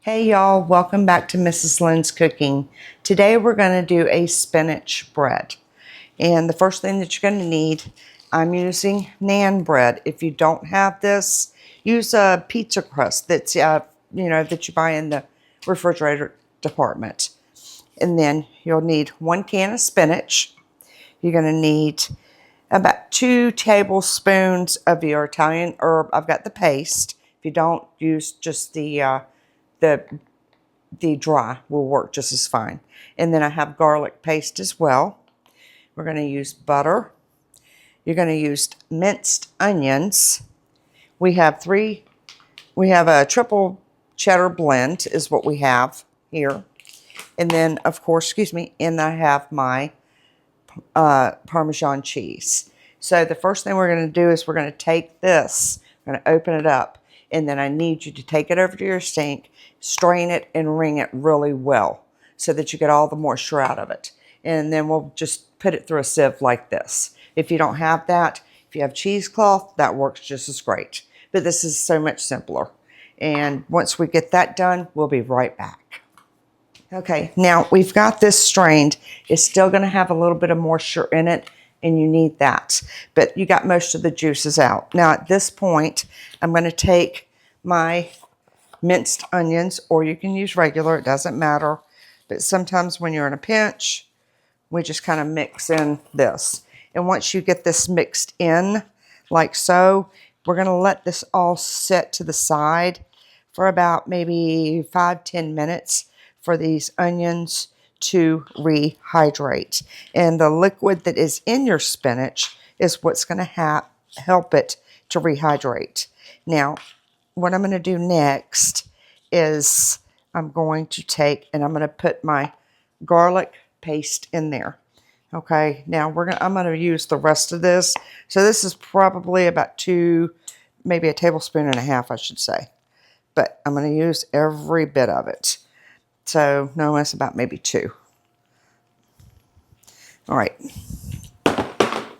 Hey y'all, welcome back to Mrs. Lynn's Cooking. Today we're going to do a spinach bread. And the first thing that you're going to need, I'm using naan bread. If you don't have this, use a pizza crust that's that you buy in the refrigerator department. And then you'll need 1 can of spinach. You're going to need about 2 tablespoons of your Italian herb. I've got the paste. If you don't, use just the dry will work just as fine. And then I have garlic paste as well. We're going to use butter. You're going to use minced onions. We have a triple cheddar blend is what we have here. And then, of course, and I have my Parmesan cheese. So the first thing we're going to do is we're going to take this, we're going to open it up, and then I need you to take it over to your sink, strain it, and wring it really well so that you get all the moisture out of it. And then we'll just put it through a sieve like this. If you don't have that, if you have cheesecloth, that works just as great. But this is so much simpler. And once we get that done, we'll be right back. Okay, now we've got this strained. It's still going to have a little bit of moisture in it, and you need that. But you got most of the juices out. Now at this point, I'm going to take my minced onions, or you can use regular, it doesn't matter. But sometimes when you're in a pinch, we just kind of mix in this. And once you get this mixed in, like so, we're going to let this all sit to the side for about maybe 5-10 minutes for these onions to rehydrate. And the liquid that is in your spinach is what's going to help it to rehydrate. Now, what I'm going to do next is I'm going to take and I'm going to put my garlic paste in there. Okay, now I'm going to use the rest of this. So this is probably about maybe a tablespoon and a half, I should say. But I'm going to use every bit of it. So no, it's about maybe 2. All right.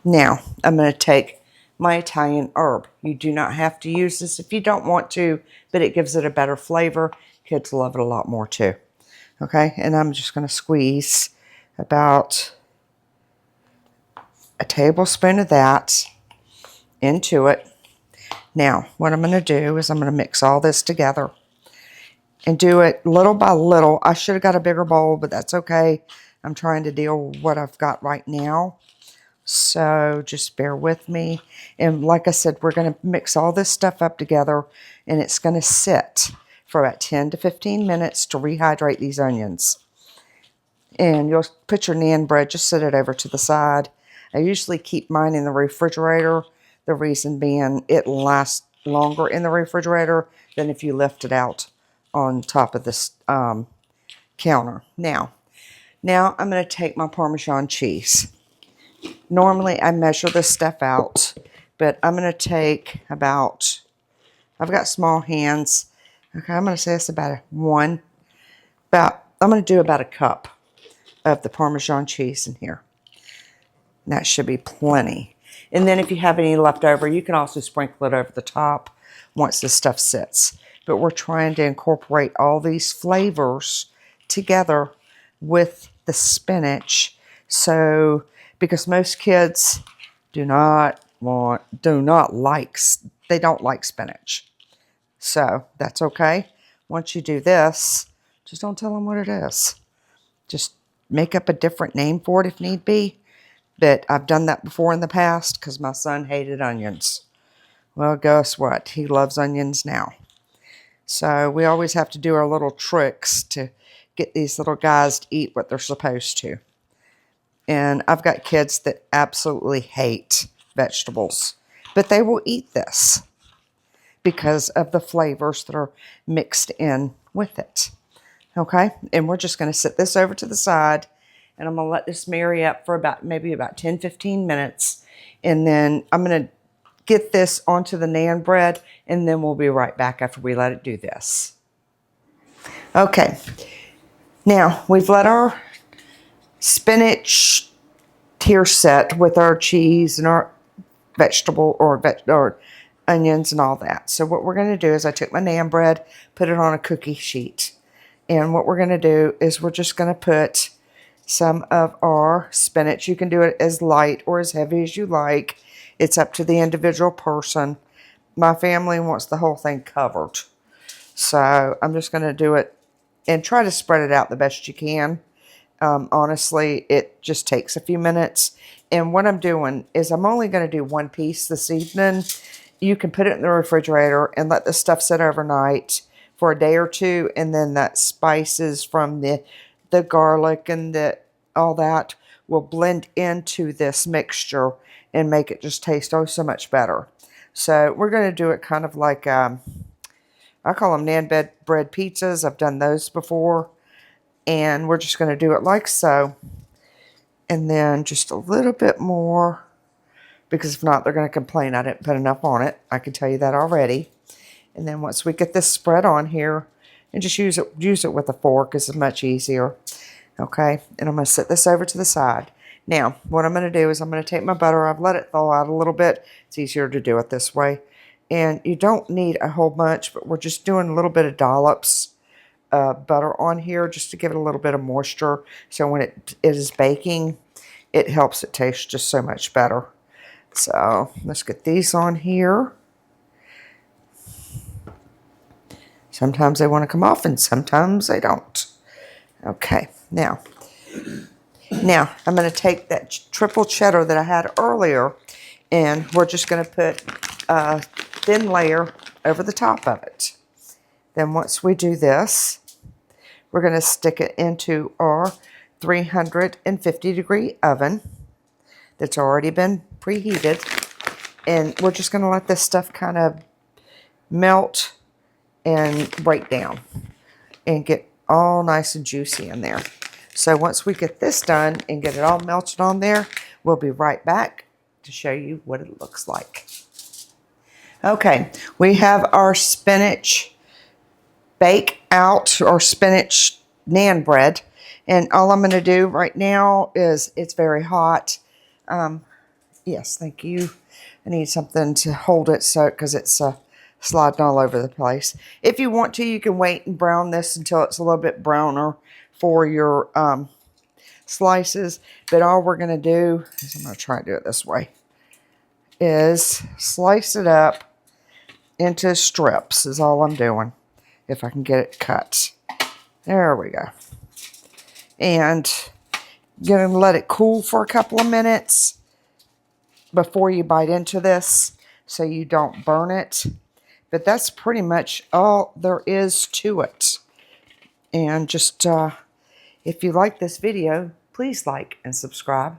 Now I'm going to take my Italian herb. You do not have to use this if you don't want to, but it gives it a better flavor. Kids love it a lot more too. Okay, and I'm just going to squeeze about a tablespoon of that into it. Now, what I'm going to do is I'm going to mix all this together and do it little by little. I should have got a bigger bowl, but that's okay. I'm trying to deal with what I've got right now. So just bear with me. And like I said, we're going to mix all this stuff up together, and it's going to sit for about 10 to 15 minutes to rehydrate these onions. And you'll put your naan bread, just set it over to the side. I usually keep mine in the refrigerator. The reason being it lasts longer in the refrigerator than if you lift it out on top of this counter. Now I'm going to take my Parmesan cheese. Normally I measure this stuff out, but I'm going to take I've got small hands. Okay, I'm going to say it's I'm going to do about a cup of the Parmesan cheese in here. And that should be plenty. And then if you have any left over, you can also sprinkle it over the top once this stuff sits. But we're trying to incorporate all these flavors together with the spinach. So, because most kids they don't like spinach. So, that's okay. Once you do this, just don't tell them what it is. Just make up a different name for it if need be. But I've done that before in the past because my son hated onions. Well, guess what? He loves onions now. So we always have to do our little tricks to get these little guys to eat what they're supposed to. And I've got kids that absolutely hate vegetables, but they will eat this because of the flavors that are mixed in with it. Okay, and we're just going to set this over to the side, and I'm going to let this marry up for maybe about 10-15 minutes. And then I'm going to get this onto the naan bread, and then we'll be right back after we let it do this. Okay, now we've let our spinach here set with our cheese and our vegetable or onions and all that. So what we're going to do is I took my naan bread, put it on a cookie sheet. And what we're going to do is we're just going to put some of our spinach. You can do it as light or as heavy as you like. It's up to the individual person. My family wants the whole thing covered. So I'm just going to do it and try to spread it out the best you can. Honestly, it just takes a few minutes. And what I'm doing is I'm only going to do one piece this evening. You can put it in the refrigerator and let the stuff sit overnight for a day or two. And then that spices from the garlic and all that will blend into this mixture and make it just taste oh so much better. So we're going to do it kind of like, I call them naan bread pizzas. I've done those before. And we're just going to do it like so. And then just a little bit more. Because if not, they're going to complain I didn't put enough on it. I can tell you that already. And then once we get this spread on here, and just use it with a fork, is much easier. Okay, and I'm going to set this over to the side. Now, what I'm going to do is I'm going to take my butter. I've let it thaw out a little bit. It's easier to do it this way. And you don't need a whole bunch, but we're just doing a little bit of dollops butter on here just to give it a little bit of moisture. So when it is baking, it helps it taste just so much better. So let's get these on here. Sometimes they want to come off and sometimes they don't. Okay, now I'm going to take that triple cheddar that I had earlier and we're just going to put a thin layer over the top of it. Then once we do this, we're going to stick it into our 350-degree oven that's already been preheated. And we're just going to let this stuff kind of melt and break down and get all nice and juicy in there. So once we get this done and get it all melted on there, we'll be right back to show you what it looks like. Okay, we have our spinach bake out, or spinach naan bread. And all I'm going to do right now is, it's very hot. Yes, thank you. I need something to hold it because it's sliding all over the place. If you want to, you can wait and brown this until it's a little bit browner for your slices. But all we're going to do is, I'm going to try and do it this way, is slice it up into strips is all I'm doing. If I can get it cut. There we go. And you're going to let it cool for a couple of minutes before you bite into this so you don't burn it. But that's pretty much all there is to it. And just, if you like this video, please like and subscribe.